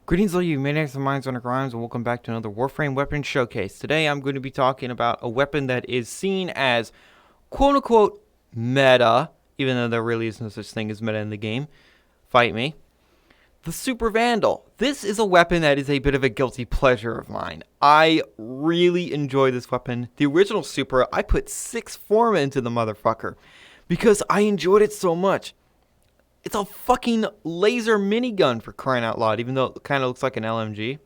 Greetings all you maniacs and minds on the grimes, and welcome back to another Warframe weapon showcase. Today I'm going to be talking about a weapon that is seen as quote-unquote meta, even though there really is no such thing as meta in the game. Fight me. The Supra Vandal. This is a weapon that is a bit of a guilty pleasure of mine. I really enjoy this weapon. The original Supra, I put 6 Forma into the motherfucker because I enjoyed it so much. It's a fucking laser minigun, for crying out loud, even though it kind of looks like an LMG.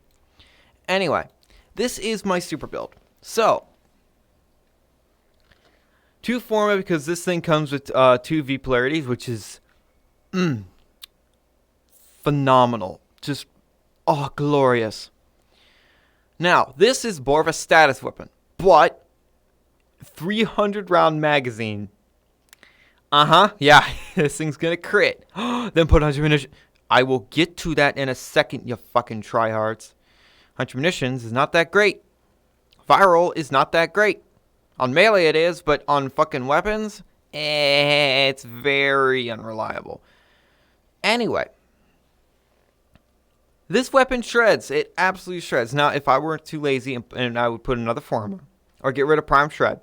Anyway, this is my super build. So, 2 Forma because this thing comes with 2 V polarities, which is phenomenal. Just, glorious. Now, this is more of a status weapon, but 300 round magazine. Yeah, this thing's gonna crit. Then put 100 munitions. I will get to that in a second, you fucking tryhards. 100 munitions is not that great. Viral is not that great. On melee it is, but on fucking weapons, it's very unreliable. Anyway, this weapon shreds. It absolutely shreds. Now, if I weren't too lazy and I would put another Forma or get rid of Prime Shred,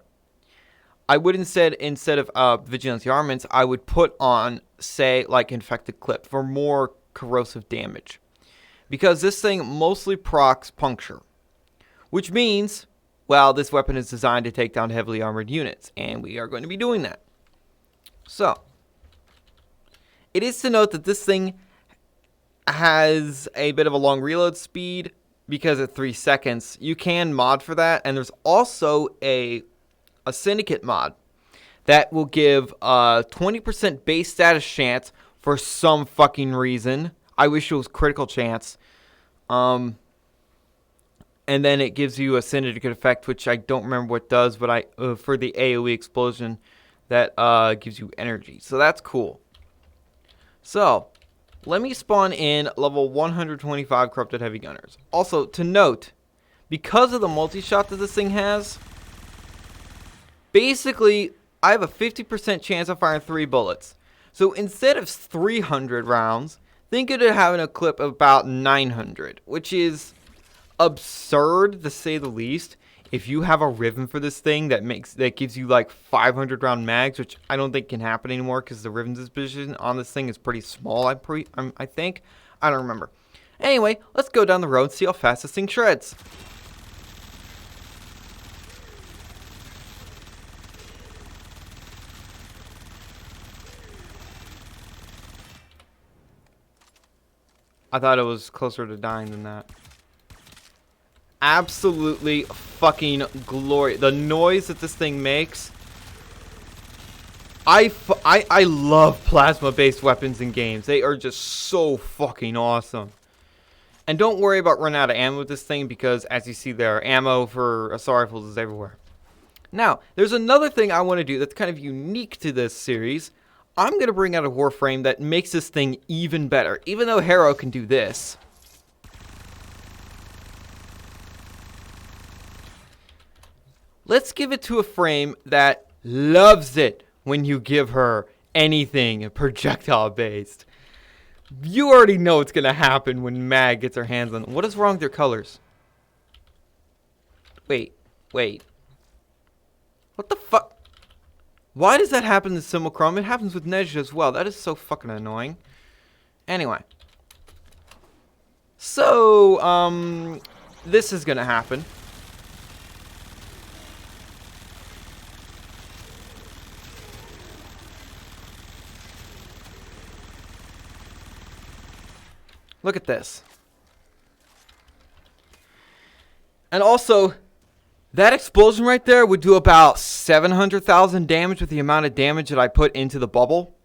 I would instead of Vigilance Armaments, I would put on, say, like Infected Clip for more corrosive damage. Because this thing mostly procs puncture. Which means, well, this weapon is designed to take down heavily armored units. And we are going to be doing that. So, it is to note that this thing has a bit of a long reload speed. Because at 3 seconds, you can mod for that. And there's also a syndicate mod that will give a 20% base status chance for some fucking reason. I wish it was critical chance. And then it gives you a syndicate effect, which I don't remember what it does, but for the AoE explosion that gives you energy. So that's cool. So let me spawn in level 125 Corrupted Heavy Gunners. Also, to note, because of the multi-shot that this thing has, basically, I have a 50% chance of firing 3 bullets. So instead of 300 rounds, think of it having a clip of about 900, which is absurd to say the least. If you have a Riven for this thing that gives you like 500 round mags, which I don't think can happen anymore because the Riven disposition on this thing is pretty small. I think. I don't remember. Anyway, let's go down the road and see how fast this thing shreds. I thought it was closer to dying than that. Absolutely fucking glorious. The noise that this thing makes. I love plasma-based weapons in games. They are just so fucking awesome. And don't worry about running out of ammo with this thing because, as you see there, ammo for assault rifles is everywhere. Now, there's another thing I want to do that's kind of unique to this series. I'm going to bring out a Warframe that makes this thing even better, even though Hero can do this. Let's give it to a frame that loves it when you give her anything projectile-based. You already know what's going to happen when Mag gets her hands on... What is wrong with their colors? Wait. What the fuck? Why does that happen to Simulchrome? It happens with Nejda as well. That is so fucking annoying. Anyway. So, this is gonna happen. Look at this. And also, that explosion right there would do about 700,000 damage with the amount of damage that I put into the bubble.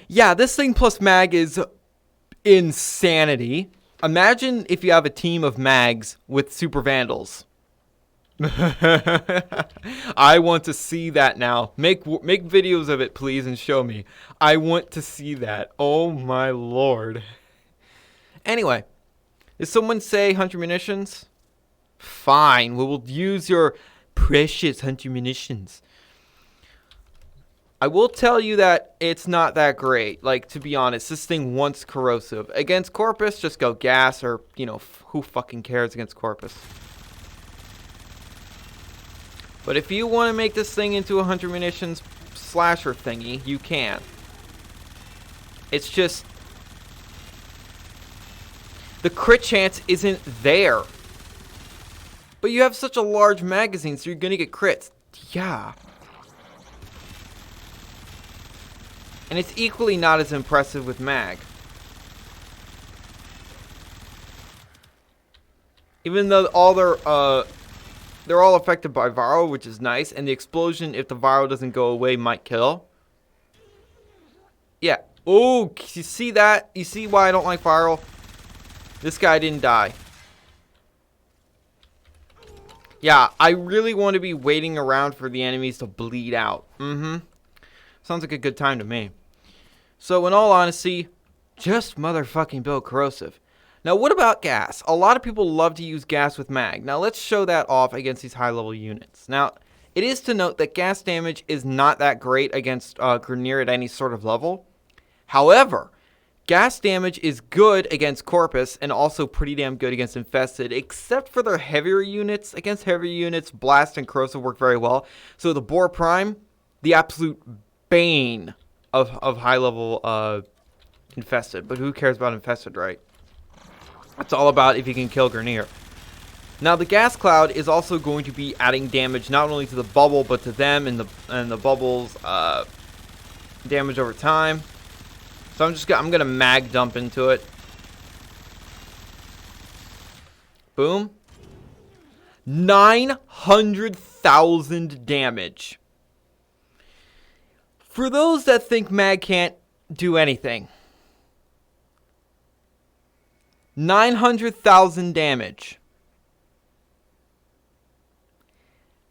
Yeah, this thing plus mag is insanity. Imagine if you have a team of mags with Supra Vandals. I want to see that now. Make videos of it, please, and show me. I want to see that. Oh my lord. Anyway, did someone say 100 munitions? Fine, we will use your precious 100 munitions. I will tell you that it's not that great. Like, to be honest, this thing wants corrosive. Against Corpus, just go gas or, you know, who fucking cares against Corpus? But if you want to make this thing into a 100 munitions slasher thingy, you can. It's just... the crit chance isn't there. But you have such a large magazine, so you're going to get crits. Yeah. And it's equally not as impressive with mag. Even though they're all affected by viral, which is nice, and the explosion, if the viral doesn't go away, might kill. Yeah. Oh, you see that? You see why I don't like viral? This guy didn't die. Yeah, I really want to be waiting around for the enemies to bleed out. Sounds like a good time to me. So, in all honesty, just motherfucking build corrosive. Now, what about gas? A lot of people love to use gas with mag. Now, let's show that off against these high-level units. Now, it is to note that gas damage is not that great against Grineer at any sort of level. However, gas damage is good against Corpus and also pretty damn good against Infested, except for their heavier units. Against heavier units, Blast and Corrosive work very well. So, the Boar Prime, the absolute bane of high-level Infested. But who cares about Infested, right? It's all about if you can kill Grineer. Now, the Gas Cloud is also going to be adding damage not only to the bubble, but to them and the bubble's damage over time. So I'm gonna mag dump into it. Boom. 900,000 damage. For those that think mag can't do anything, 900,000 damage.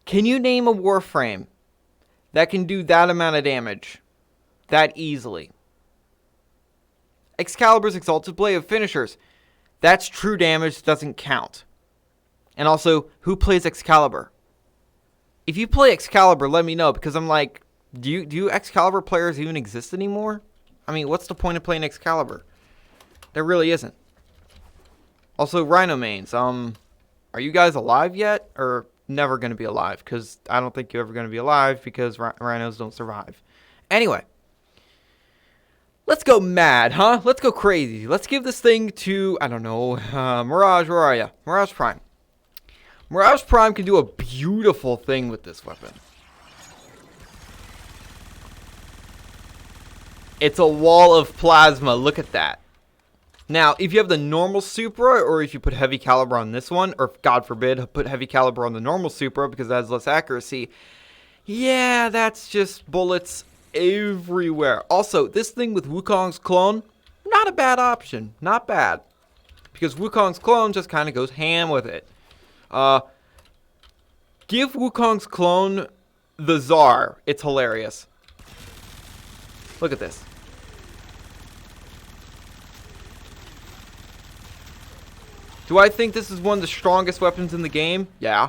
Can you name a Warframe that can do that amount of damage that easily? Excalibur's Exalted Blade of Finishers. That's true damage, doesn't count. And also, who plays Excalibur? If you play Excalibur, let me know, because I'm like, do Excalibur players even exist anymore? I mean, what's the point of playing Excalibur? There really isn't. Also, Rhino mains. Are you guys alive yet? Or never going to be alive? Because I don't think you're ever going to be alive, because rhinos don't survive. Anyway. Let's go mad, huh? Let's go crazy. Let's give this thing to, I don't know, Mirage, where are you? Mirage Prime. Mirage Prime can do a beautiful thing with this weapon. It's a wall of plasma. Look at that. Now, if you have the normal Supra, or if you put heavy caliber on this one, or God forbid, put heavy caliber on the normal Supra because it has less accuracy, yeah, that's just bullets everywhere. Also, this thing with Wukong's clone, not a bad option. Not bad. Because Wukong's clone just kind of goes ham with it. Give Wukong's clone the Tsar. It's hilarious. Look at this. Do I think this is one of the strongest weapons in the game? Yeah.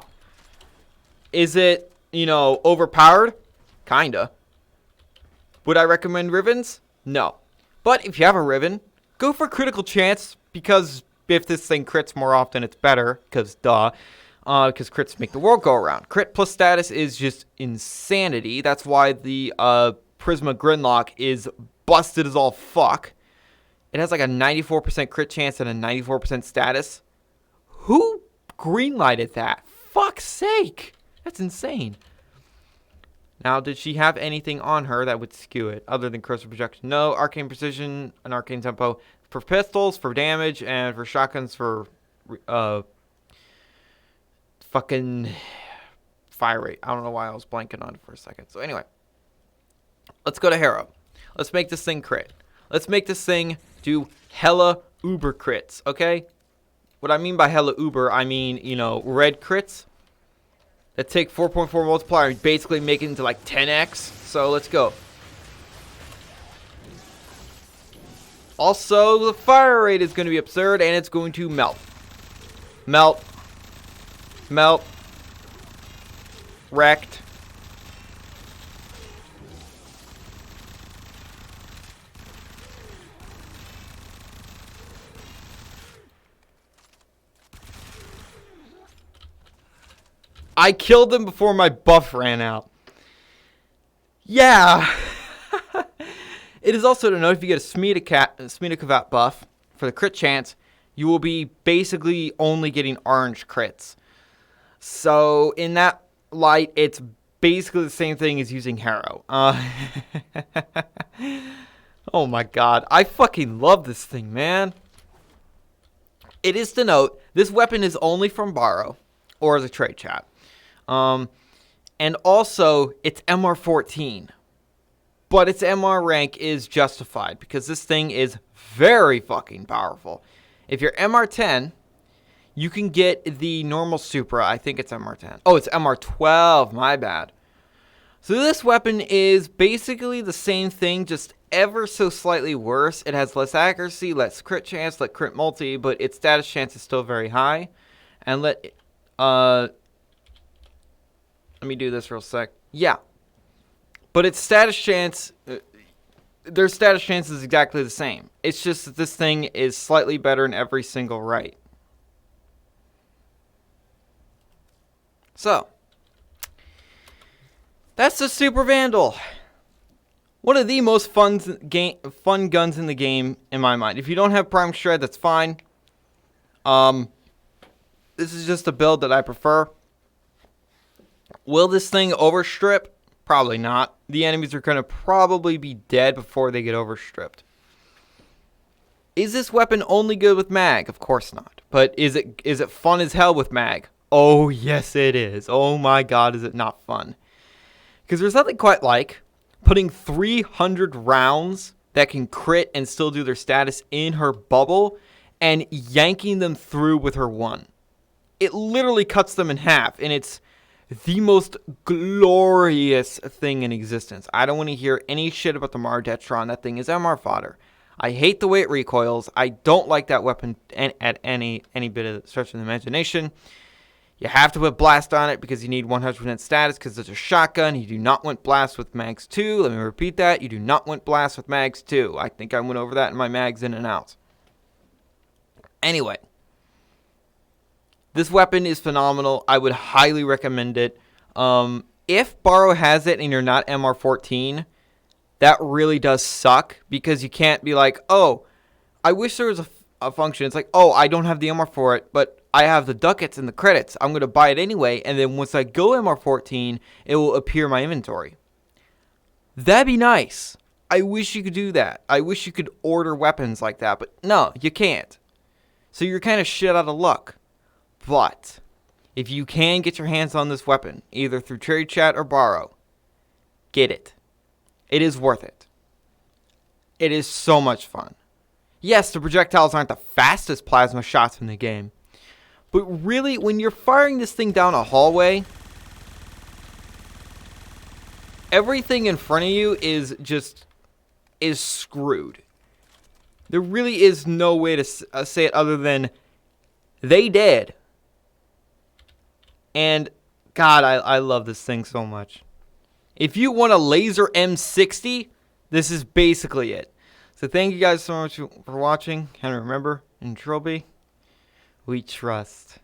Is it, overpowered? Kinda. Would I recommend Rivens? No. But if you have a Riven, go for critical chance, because if this thing crits more often, it's better, because duh. Because crits make the world go around. Crit plus status is just insanity. That's why the Prisma Gridlock is busted as all fuck. It has like a 94% crit chance and a 94% status. Who greenlighted that? Fuck's sake. That's insane. Now, did she have anything on her that would skew it other than Cursor Projection? No. Arcane Precision and Arcane Tempo for pistols, for damage, and for shotguns for fucking fire rate. I don't know why I was blanking on it for a second. So anyway, let's go to Hero. Let's make this thing crit. Let's make this thing do hella uber crits, okay? What I mean by hella uber, I mean, red crits that take 4.4 multiplier and basically make it into like 10x. So let's go. Also, the fire rate is going to be absurd, and it's going to melt. Melt. Melt. Wrecked. I killed them before my buff ran out. Yeah. It is also to note if you get a Smita buff for the crit chance, you will be basically only getting orange crits. So in that light, it's basically the same thing as using Harrow. Oh my god. I fucking love this thing, man. It is to note, this weapon is only from Borrow or as a trade chat. And also, it's MR14. But its MR rank is justified because this thing is very fucking powerful. If you're MR10, you can get the normal Supra. I think it's MR10. Oh, it's MR12. My bad. So this weapon is basically the same thing, just ever so slightly worse. It has less accuracy, less crit chance, less crit multi, but its status chance is still very high. And let me do this real sec. Yeah. But its status chance, their status chance is exactly the same. It's just that this thing is slightly better in every single right. So, that's the Supra Vandal. One of the most fun guns in the game, in my mind. If you don't have Prime Shred, that's fine. This is just a build that I prefer. Will this thing overstrip? Probably not. The enemies are going to probably be dead before they get overstripped. Is this weapon only good with mag? Of course not. But is it fun as hell with mag? Oh, yes it is. Oh my god, is it not fun. Because there's nothing quite like putting 300 rounds that can crit and still do their status in her bubble and yanking them through with her one. It literally cuts them in half, and it's the most glorious thing in existence. I don't want to hear any shit about the Mardetron. That thing is MR fodder. I hate the way it recoils. I don't like that weapon at any bit of stretch of the imagination. You have to put blast on it because you need 100% status because it's a shotgun. You do not want blast with mags 2. Let me repeat that. You do not want blast with mags 2. I think I went over that in my mags in and out. Anyway. This weapon is phenomenal. I would highly recommend it. If Borrow has it and you're not MR14, that really does suck because you can't be like, oh, I wish there was a function. It's like, oh, I don't have the MR for it, but I have the ducats and the credits. I'm going to buy it anyway, and then once I go MR14, it will appear in my inventory. That'd be nice. I wish you could do that. I wish you could order weapons like that, but no, you can't. So you're kind of shit out of luck. But if you can get your hands on this weapon, either through trade chat or Borrow, get it. It is worth it. It is so much fun. Yes, the projectiles aren't the fastest plasma shots in the game. But really, when you're firing this thing down a hallway, everything in front of you is screwed. There really is no way to say it other than they dead. And, God, I love this thing so much. If you want a laser M60, this is basically it. So thank you guys so much for watching. And remember, in Trilby, we trust.